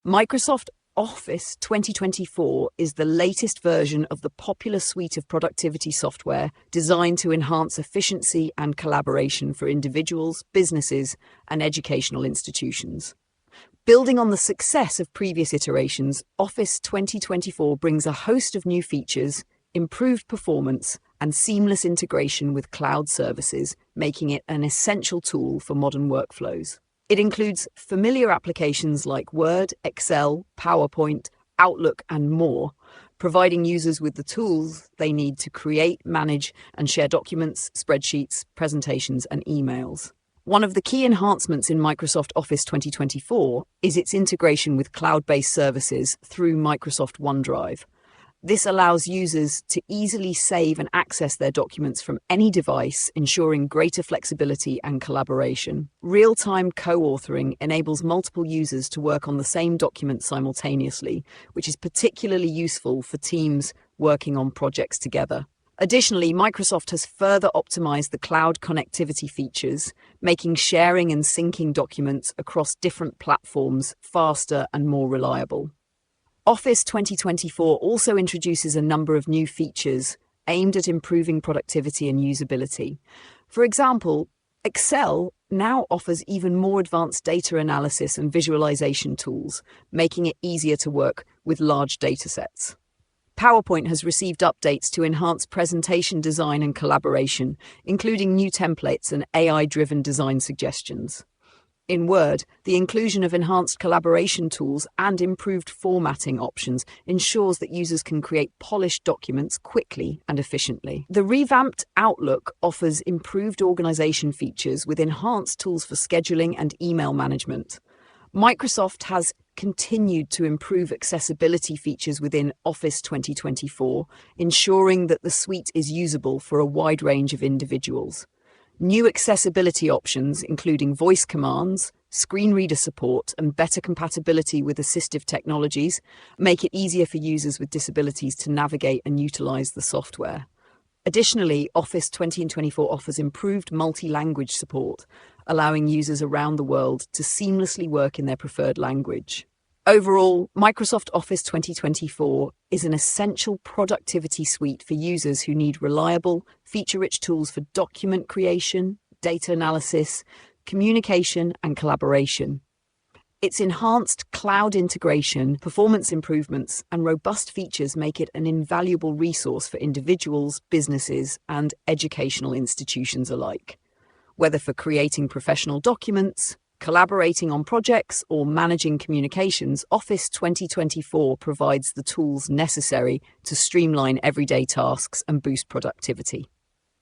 Microsoft Office 2024 is the latest version of the popular suite of productivity software designed to enhance efficiency and collaboration for individuals, businesses, and educational institutions. Building on the success of previous iterations, Office 2024 brings a host of new features, improved performance, and seamless integration with cloud services, making it an essential tool for modern workflows. It includes familiar applications like Word, Excel, PowerPoint, Outlook, and more, providing users with the tools they need to create, manage, and share documents, spreadsheets, presentations, and emails. One of the key enhancements in Microsoft Office 2024 is its integration with cloud-based services through Microsoft OneDrive. This allows users to easily save and access their documents from any device, ensuring greater flexibility and collaboration. Real-time co-authoring enables multiple users to work on the same document simultaneously, which is particularly useful for teams working on projects together. Additionally, Microsoft has further optimized the cloud connectivity features, making sharing and syncing documents across different platforms faster and more reliable. Office 2024 also introduces a number of new features aimed at improving productivity and usability. For example, Excel now offers even more advanced data analysis and visualization tools, making it easier to work with large datasets. PowerPoint has received updates to enhance presentation design and collaboration, including new templates and AI-driven design suggestions. In Word, the inclusion of enhanced collaboration tools and improved formatting options ensures that users can create polished documents quickly and efficiently. The revamped Outlook offers improved organization features with enhanced tools for scheduling and email management. Microsoft has continued to improve accessibility features within Office 2024, ensuring that the suite is usable for a wide range of individuals. New accessibility options, including voice commands, screen reader support, and better compatibility with assistive technologies, make it easier for users with disabilities to navigate and utilize the software. Additionally, Office 2024 offers improved multi-language support, allowing users around the world to seamlessly work in their preferred language. Overall, Microsoft Office 2024 is an essential productivity suite for users who need reliable, feature-rich tools for document creation, data analysis, communication, and collaboration. Its enhanced cloud integration, performance improvements, and robust features make it an invaluable resource for individuals, businesses, and educational institutions alike. Whether for creating professional documents, collaborating on projects, or managing communications, Office 2024 provides the tools necessary to streamline everyday tasks and boost productivity.